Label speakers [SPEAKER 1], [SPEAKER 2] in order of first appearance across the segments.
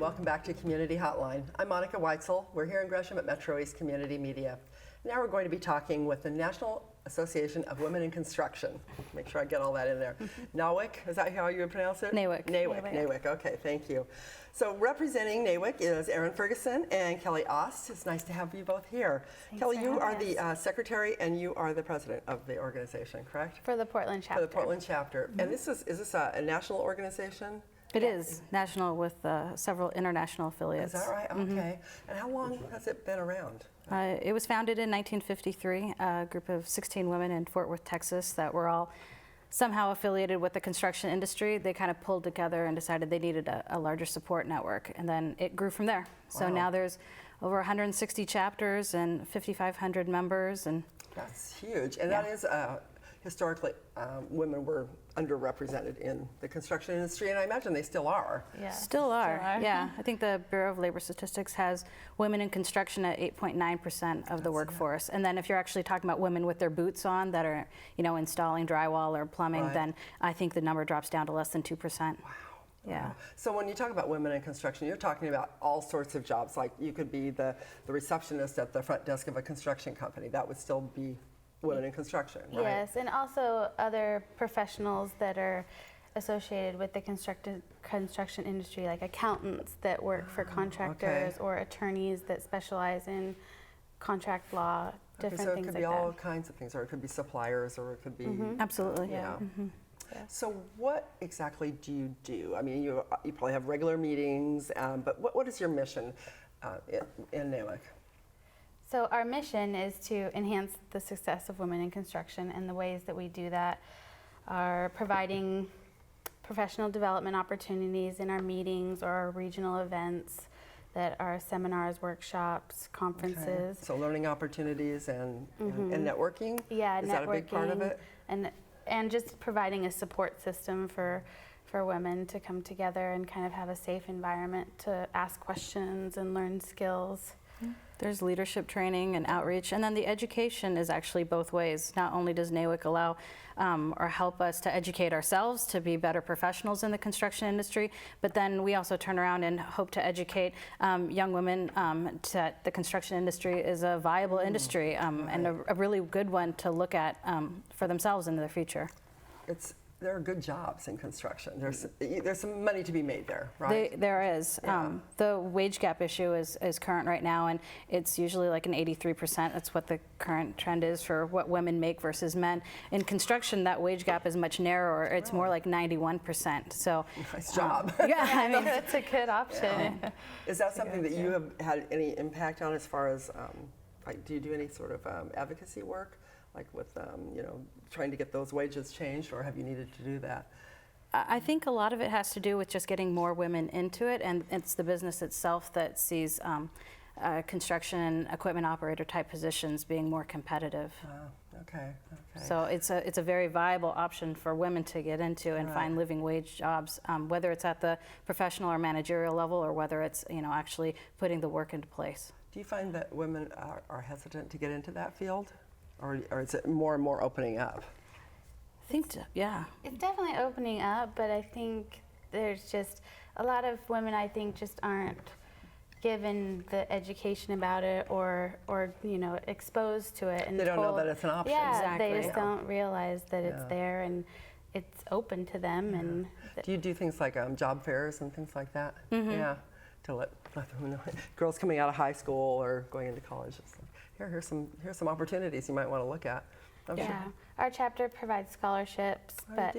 [SPEAKER 1] welcome back to Community Hotline. I'm Monica Weitzel. We're here in Gresham at MetroEast Community Media. Now we're going to be talking with the National Association of Women in Construction. Make sure I get all that in there. NAWIC, is that how you would pronounce it?
[SPEAKER 2] NAWIC.
[SPEAKER 1] NAWIC, okay, thank you. So representing NAWIC is Erin Ferguson and Kelly Ost. It's nice to have you both here.
[SPEAKER 3] Thanks
[SPEAKER 1] Kelly,
[SPEAKER 3] for
[SPEAKER 1] you are
[SPEAKER 3] having
[SPEAKER 1] the
[SPEAKER 3] us.
[SPEAKER 1] secretary and you are the president of the organization, correct?
[SPEAKER 3] For the Portland chapter.
[SPEAKER 1] For the Portland chapter. And this is this a national organization?
[SPEAKER 2] It is national with several international affiliates.
[SPEAKER 1] Is that right? Okay. And how long has it been around?
[SPEAKER 2] It was founded in 1953, a group of 16 women in Fort Worth, Texas, that were all somehow affiliated with the construction industry. They kind of pulled together and decided they needed a larger support network, and then it grew from there. So now there's over 160 chapters and 5,500 members. And
[SPEAKER 1] that's huge. And that is historically, women were underrepresented in the construction industry, and I imagine they still are.
[SPEAKER 2] Yeah, still are. Yeah, I think the Bureau of Labor Statistics has women in construction at 8.9% of the workforce. And then if you're actually talking about women with their boots on that are, installing drywall or plumbing, then I think the number drops down to less than 2%.
[SPEAKER 1] Wow.
[SPEAKER 2] Yeah.
[SPEAKER 1] So when you talk about women in construction, you're talking about all sorts of jobs. Like you could be the receptionist at the front desk of a construction company. That would still be women in construction, right?
[SPEAKER 3] Yes, and also other professionals that are associated with the construction industry, like accountants that work for contractors or attorneys that specialize in contract law, different
[SPEAKER 1] so
[SPEAKER 3] things like that.
[SPEAKER 1] it could be all kinds of things, or it could be suppliers, or it could be...
[SPEAKER 2] Absolutely.
[SPEAKER 1] Yeah. So what exactly do you do? I mean, you probably have regular meetings, but what is your mission in NAWIC?
[SPEAKER 3] So our mission is to enhance the success of women in construction, and the ways that we do that are providing professional development opportunities in our meetings or our regional events that are seminars, workshops, conferences.
[SPEAKER 1] So learning opportunities and networking?
[SPEAKER 3] Yeah,
[SPEAKER 1] is
[SPEAKER 3] networking.
[SPEAKER 1] that a big part of it?
[SPEAKER 3] And just providing a support system for women to come together and kind of have a safe environment to ask questions and learn skills.
[SPEAKER 2] There's leadership training and outreach, and then the education is actually both ways. Not only does NAWIC allow or help us to educate ourselves to be better professionals in the construction industry, but then we also turn around and hope to educate young women that the construction industry is a viable industry and a really good one to look at for themselves in the future.
[SPEAKER 1] There are good jobs in construction. There's some money to be made there, right?
[SPEAKER 2] There is.
[SPEAKER 1] Yeah.
[SPEAKER 2] The wage gap issue is current right now, and it's usually like an 83%. That's what the current trend is for what women make versus men. In construction, that wage gap is much narrower. It's more like 91%. So
[SPEAKER 1] nice job.
[SPEAKER 3] Yeah, I mean, that's a good option.
[SPEAKER 1] Yeah. Is that something that you have had any impact on as far as, do you do any sort of advocacy work? Like with, trying to get those wages changed, or have you needed to do that?
[SPEAKER 2] I think a lot of it has to do with just getting more women into it, and it's the business itself that sees construction equipment operator type positions being more competitive.
[SPEAKER 1] Okay.
[SPEAKER 2] So it's a very viable option for women to get into and find living wage jobs, whether it's at the professional or managerial level, or whether it's actually putting the work into place.
[SPEAKER 1] Do you find that women are hesitant to get into that field? Or is it more and more opening up?
[SPEAKER 2] I think, yeah.
[SPEAKER 3] It's definitely opening up, but I think there's just a lot of women, I think, just aren't given the education about it or exposed to it. And
[SPEAKER 1] they don't know that it's an option.
[SPEAKER 3] Yeah,
[SPEAKER 2] exactly.
[SPEAKER 3] They just don't realize that it's there and it's open to them. And
[SPEAKER 1] do you do things like job fairs and things like that? Yeah, to let them know. Girls coming out of high school or going into college. Here's some opportunities you might want to look at.
[SPEAKER 3] Our chapter provides scholarships, but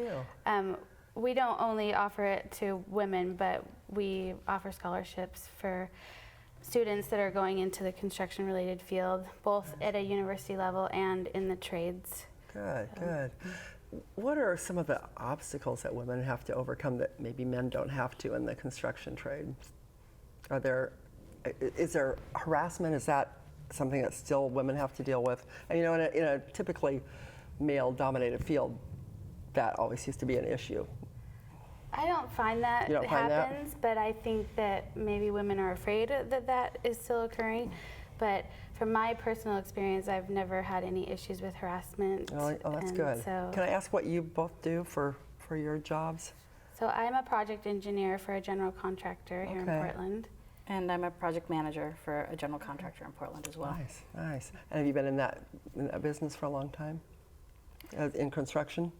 [SPEAKER 3] we don't only offer it to women, but we offer scholarships for students that are going into the construction-related field, both at a university level and in the trades.
[SPEAKER 1] Good. What are some of the obstacles that women have to overcome that maybe men don't have to in the construction trade? Is there harassment? Is that something that still women have to deal with? And in a typically male-dominated field, that always used to be an issue.
[SPEAKER 3] I don't find that happens, but I think that maybe women are afraid that is still occurring. But from my personal experience, I've never had any issues with harassment.
[SPEAKER 1] Oh, that's good.
[SPEAKER 3] So
[SPEAKER 1] can I ask what you both do for your jobs?
[SPEAKER 3] So I'm a project engineer for a general contractor here in
[SPEAKER 1] Okay.
[SPEAKER 3] Portland.
[SPEAKER 2] And I'm a project manager for a general contractor in Portland as well.
[SPEAKER 1] Nice, nice. And have you been in that business for a long time? In construction?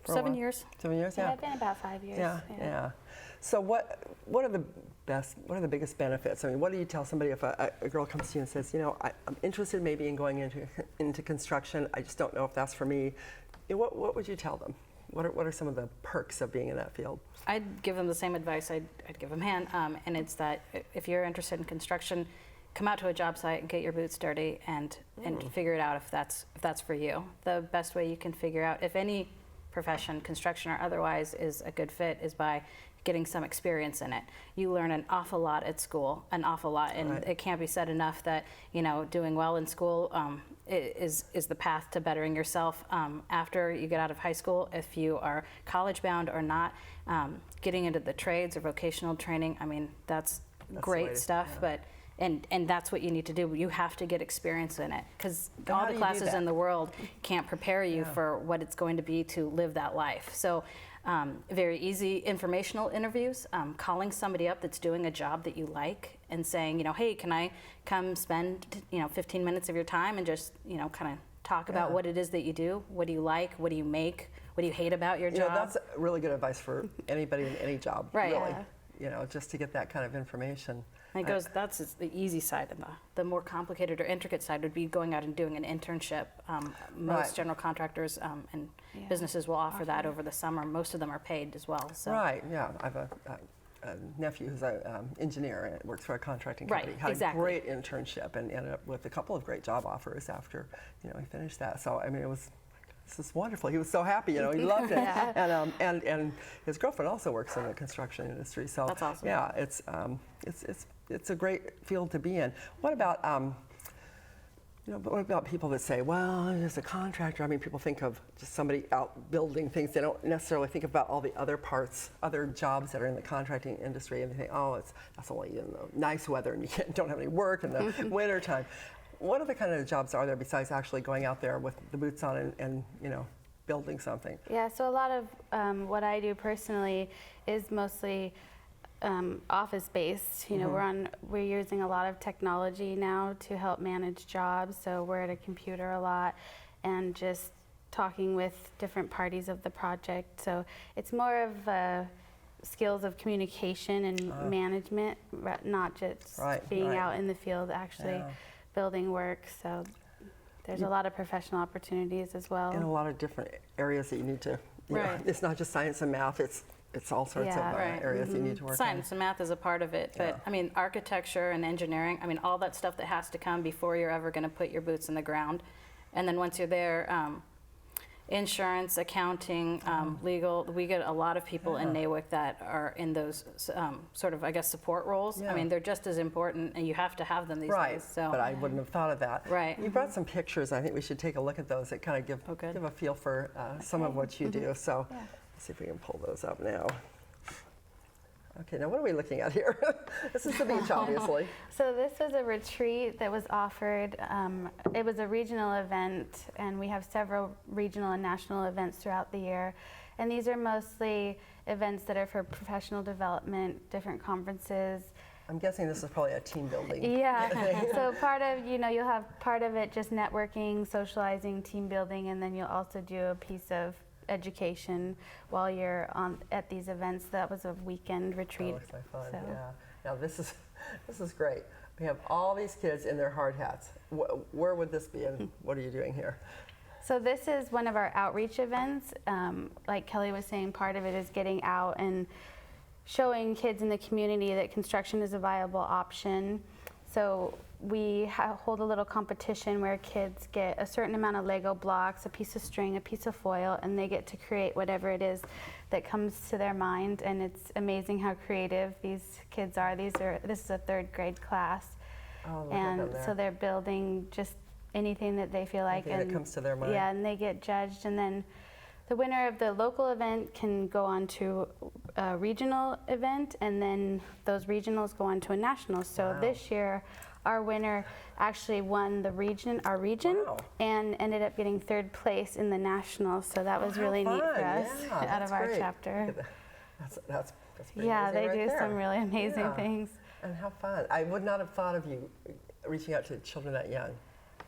[SPEAKER 1] For a
[SPEAKER 2] 7
[SPEAKER 1] while?
[SPEAKER 2] years.
[SPEAKER 1] 7 years,
[SPEAKER 3] Yeah,
[SPEAKER 1] yeah.
[SPEAKER 3] I've been about 5 years.
[SPEAKER 1] Yeah. So what are the biggest benefits? I mean, what do you tell somebody if a girl comes to you and says, you know, I'm interested maybe in going into construction, I just don't know if that's for me. What would you tell them? What are some of the perks of being in that field?
[SPEAKER 2] I'd give them the same advice I'd give a man, and it's that if you're interested in construction, come out to a job site and get your boots dirty and figure it out if that's for you. The best way you can figure out if any profession, construction or otherwise, is a good fit is by getting some experience in it. You learn an awful lot at school, an awful lot, and
[SPEAKER 1] Right.
[SPEAKER 2] it can't be said enough that, you know, doing well in school is the path to bettering yourself after you get out of high school. If you are college bound or not, getting into the trades or vocational training, I mean, that's
[SPEAKER 1] the way
[SPEAKER 2] great
[SPEAKER 1] to-
[SPEAKER 2] stuff,
[SPEAKER 1] yeah.
[SPEAKER 2] but and that's what you need to do. You have to get experience in it because
[SPEAKER 1] Then
[SPEAKER 2] all
[SPEAKER 1] how
[SPEAKER 2] the
[SPEAKER 1] do you do
[SPEAKER 2] classes
[SPEAKER 1] that?
[SPEAKER 2] in the world can't prepare you
[SPEAKER 1] Yeah.
[SPEAKER 2] for what it's going to be to live that life. So very easy informational interviews, calling somebody up that's doing a job that you like and saying, you know, hey, can I come spend, 15 minutes of your time and just, kind of talk about
[SPEAKER 1] Yeah.
[SPEAKER 2] what it is that you do? What do you like? What do you make? What do you hate about your
[SPEAKER 1] You know,
[SPEAKER 2] job?
[SPEAKER 1] that's really good advice for anybody in any job,
[SPEAKER 2] Right.
[SPEAKER 1] really.
[SPEAKER 3] Yeah.
[SPEAKER 1] You know, just to get that kind of information.
[SPEAKER 2] And it goes, that's the easy side, and the more complicated or intricate side would be going out and doing an internship. Most
[SPEAKER 1] Right.
[SPEAKER 2] general contractors and
[SPEAKER 3] Yeah.
[SPEAKER 2] businesses will offer that over the summer. Most of them are paid as well. So.
[SPEAKER 1] Right, yeah. I have a nephew who's an engineer and works for a contracting
[SPEAKER 2] Right,
[SPEAKER 1] company. Had
[SPEAKER 2] exactly.
[SPEAKER 1] a great internship and ended up with a couple of great job offers after, he finished that. So, I mean, this is wonderful. He was so happy, he loved it.
[SPEAKER 3] Yeah.
[SPEAKER 1] And his girlfriend also works in the construction industry. So
[SPEAKER 2] That's awesome.
[SPEAKER 1] Yeah, it's a great field to be in. What about what about people that say, well, I'm just a contractor? I mean, people think of just somebody out building things. They don't necessarily think about all the other parts, other jobs that are in the contracting industry, and they think, oh, that's only in the nice weather, and you don't have any work in the wintertime. What other kind of jobs are there besides actually going out there with the boots on and building something?
[SPEAKER 3] Yeah, so a lot of what I do personally is mostly office-based. We're using a lot of technology now to help manage jobs. So we're at a computer a lot and just talking with different parties of the project. So it's more of skills of communication and management, not just being out in the field actually building work. So there's a lot of professional opportunities as well.
[SPEAKER 1] In a lot of different areas that you need to,
[SPEAKER 2] Right.
[SPEAKER 1] it's not just science and math, it's all sorts of
[SPEAKER 3] Yeah.
[SPEAKER 2] Right.
[SPEAKER 1] areas you need to work
[SPEAKER 2] Science and math is a part of it, but
[SPEAKER 1] Yeah.
[SPEAKER 2] I mean, architecture and engineering, I mean, all that stuff that has to come before you're ever going to put your boots in the ground. And then once you're there, insurance, accounting, legal, we get a lot of people in NAWIC that are in those sort of, I guess, support roles.
[SPEAKER 1] Yeah.
[SPEAKER 2] I mean, they're just as important, and you have to have them these
[SPEAKER 1] Right,
[SPEAKER 2] days. So.
[SPEAKER 1] but I wouldn't have thought of that.
[SPEAKER 2] Right.
[SPEAKER 1] You brought some pictures. I think we should take a look at those that kind of give,
[SPEAKER 2] Oh, good.
[SPEAKER 1] give a feel for some of what you do. So let's see if we can pull those up now. Okay, now what are we looking at here? This is the beach, obviously.
[SPEAKER 3] So this was a retreat that was offered. It was a regional event, and we have several regional and national events throughout the year. And these are mostly events that are for professional development, different conferences.
[SPEAKER 1] I'm guessing this is probably a team building.
[SPEAKER 3] Yeah. So part of, you'll have part of it just networking, socializing, team building, and then you'll also do a piece of education while you're at these events. That was a weekend retreat.
[SPEAKER 1] That looks like fun,
[SPEAKER 3] so.
[SPEAKER 1] yeah. Now this is great. We have all these kids in their hard hats. Where would this be, and what are you doing here?
[SPEAKER 3] So this is one of our outreach events. Like Kelly was saying, part of it is getting out and showing kids in the community that construction is a viable option. So we hold a little competition where kids get a certain amount of Lego blocks, a piece of string, a piece of foil, and they get to create whatever it is that comes to their mind. And it's amazing how creative these kids are. This is a 3rd grade class.
[SPEAKER 1] Oh, look at
[SPEAKER 3] And
[SPEAKER 1] them there.
[SPEAKER 3] so they're building just anything that they feel like.
[SPEAKER 1] Anything that comes to their mind.
[SPEAKER 3] Yeah, and they get judged. And then the winner of the local event can go on to a regional event, and then those regionals go on to a national. So
[SPEAKER 1] Wow.
[SPEAKER 3] this year, our winner actually won our region,
[SPEAKER 1] Wow.
[SPEAKER 3] and ended up getting 3rd place in the national. So that was
[SPEAKER 1] how
[SPEAKER 3] really neat
[SPEAKER 1] fun.
[SPEAKER 3] for us
[SPEAKER 1] Yeah,
[SPEAKER 3] out
[SPEAKER 1] that's
[SPEAKER 3] of our
[SPEAKER 1] great.
[SPEAKER 3] chapter.
[SPEAKER 1] Look at that. That's pretty
[SPEAKER 3] Yeah,
[SPEAKER 1] amazing
[SPEAKER 3] they
[SPEAKER 1] right
[SPEAKER 3] do
[SPEAKER 1] there.
[SPEAKER 3] some really amazing
[SPEAKER 1] Yeah.
[SPEAKER 3] things.
[SPEAKER 1] And how fun. I would not have thought of you reaching out to children that young.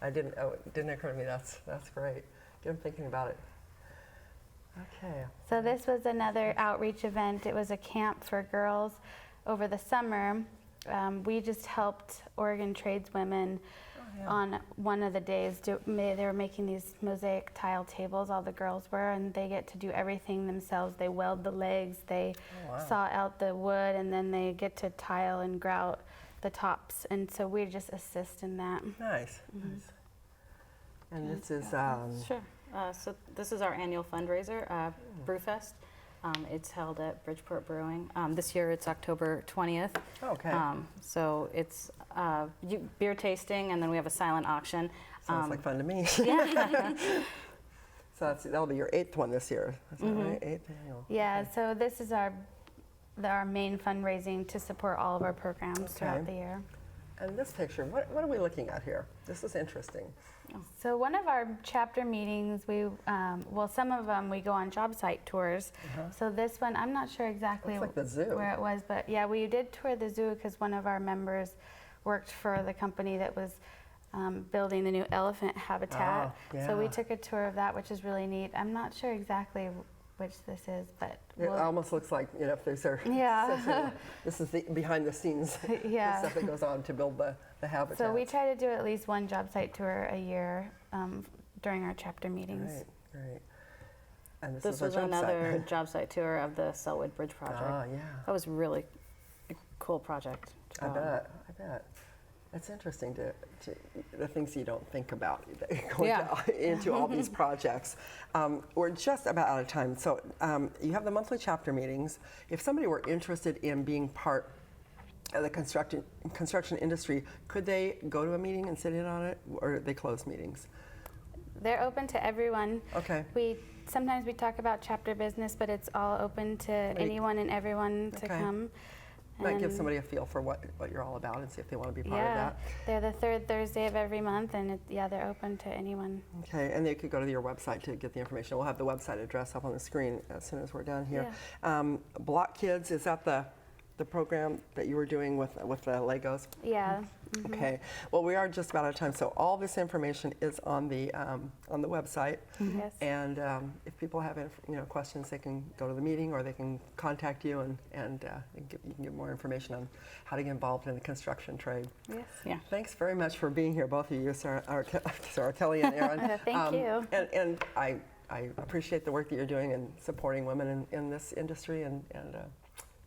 [SPEAKER 1] It didn't occur to me. That's great. Get them thinking about it. Okay.
[SPEAKER 3] So this was another outreach event. It was a camp for girls over the summer. We just helped Oregon tradeswomen on one of the days. They were making these mosaic tile tables, all the girls were, and they get to do everything themselves. They weld the legs, they saw out the wood, and then they get to tile and grout the tops. And so we just assist in that.
[SPEAKER 1] Nice. Nice. And this is
[SPEAKER 2] Sure. So this is our annual fundraiser, Brewfest. It's held at Bridgeport Brewing. This year it's October 20th.
[SPEAKER 1] okay.
[SPEAKER 2] So it's beer tasting, and then we have a silent auction.
[SPEAKER 1] Sounds like fun to me.
[SPEAKER 2] Yeah.
[SPEAKER 1] So that'll be your 8th one this year. Is that right? 8th annual.
[SPEAKER 3] Yeah, so this is our main fundraising to support all of our programs throughout the year.
[SPEAKER 1] And this picture, what are we looking at here? This is interesting.
[SPEAKER 3] So one of our chapter meetings, some of them we go on job site tours. So this one, I'm not sure exactly
[SPEAKER 1] Looks like the zoo.
[SPEAKER 3] where it was, but yeah, we did tour the zoo because one of our members worked for the company that was building the new elephant habitat. So we took a tour of that, which is really neat. I'm not sure exactly which this is, but
[SPEAKER 1] It almost looks like, if there's this is the behind the scenes the stuff that goes on to build the habitat.
[SPEAKER 3] So we try to do at least one job site tour a year during our chapter meetings.
[SPEAKER 1] Great. And this
[SPEAKER 2] This
[SPEAKER 1] is a
[SPEAKER 2] was
[SPEAKER 1] job
[SPEAKER 2] another
[SPEAKER 1] site.
[SPEAKER 2] job site tour of the Selwood Bridge project.
[SPEAKER 1] Yeah.
[SPEAKER 2] That was really a cool project.
[SPEAKER 1] I bet. It's interesting to the things you don't think about going into all these projects. We're just about out of time. So you have the monthly chapter meetings. If somebody were interested in being part of the construction industry, could they go to a meeting and sit in on it, or are they closed meetings?
[SPEAKER 3] They're open to everyone.
[SPEAKER 1] Okay.
[SPEAKER 3] Sometimes we talk about chapter business, but it's all open to anyone and everyone to come.
[SPEAKER 1] Might give somebody a feel for what you're all about and see if they want to be part of that.
[SPEAKER 3] They're the third Thursday of every month, and they're open to anyone.
[SPEAKER 1] Okay, and they could go to your website to get the information. We'll have the website address up on the screen as soon as we're done here. Block Kids, is that the program that you were doing with the Legos?
[SPEAKER 3] Yeah.
[SPEAKER 1] Okay. Well, we are just about out of time, so all this information is on the website.
[SPEAKER 3] Yes.
[SPEAKER 1] And if people have questions, they can go to the meeting, or they can contact you, and you can get more information on how to get involved in the construction trade.
[SPEAKER 3] Yes.
[SPEAKER 2] Yeah.
[SPEAKER 1] Thanks very much for being here, both of you, Sarah Kelly and Aaron.
[SPEAKER 3] Thank you.
[SPEAKER 1] And I appreciate the work that you're doing and supporting women in this industry, and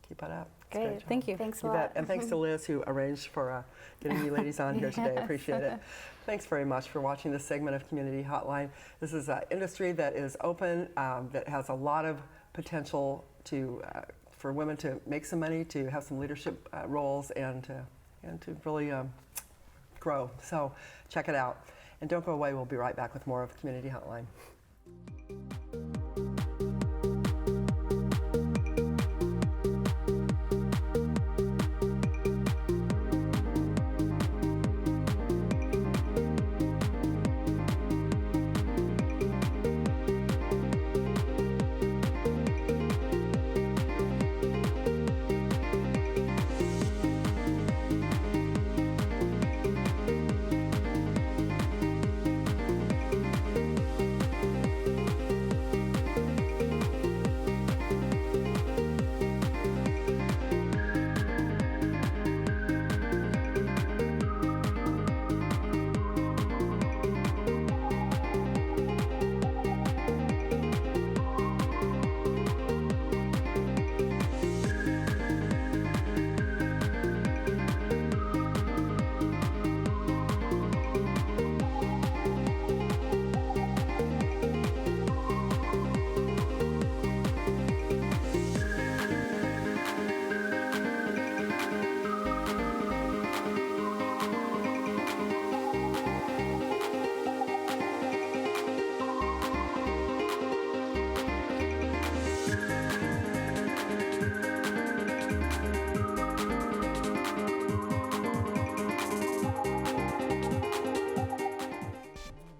[SPEAKER 1] keep it up. It's a
[SPEAKER 3] Great.
[SPEAKER 1] job.
[SPEAKER 2] Thank you.
[SPEAKER 3] Thanks a
[SPEAKER 1] You
[SPEAKER 3] lot.
[SPEAKER 1] bet. And thanks to Liz, who arranged for getting you ladies on here today. Appreciate it. Thanks very much for watching this segment of Community Hotline. This is an industry that is open, that has a lot of potential for women to make some money, to have some leadership roles, and to really grow. So check it out. And don't go away. We'll be right back with more of Community Hotline.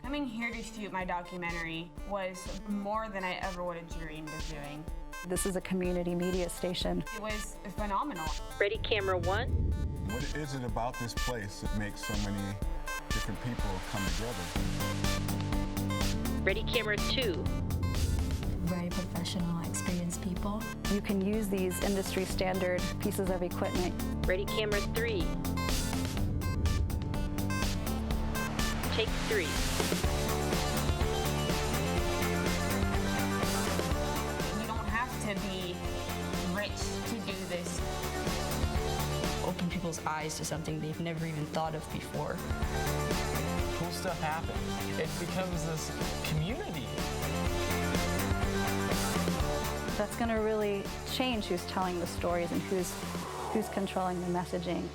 [SPEAKER 4] Coming here to shoot my documentary was more than I ever would have dreamed of doing. This is a community media station.
[SPEAKER 5] It was phenomenal.
[SPEAKER 6] Ready, camera one.
[SPEAKER 7] What is it about this place that makes so many different people come together?
[SPEAKER 6] Ready, camera two.
[SPEAKER 8] Very professional, experienced people.
[SPEAKER 4] You can use these industry standard pieces of equipment.
[SPEAKER 6] Ready, camera three. Take three.
[SPEAKER 5] You don't have to be rich to do this.
[SPEAKER 9] Open people's eyes to something they've never even thought of before.
[SPEAKER 10] Cool stuff happens. It becomes this community.
[SPEAKER 4] That's going to really change who's telling the stories and who's controlling the messaging.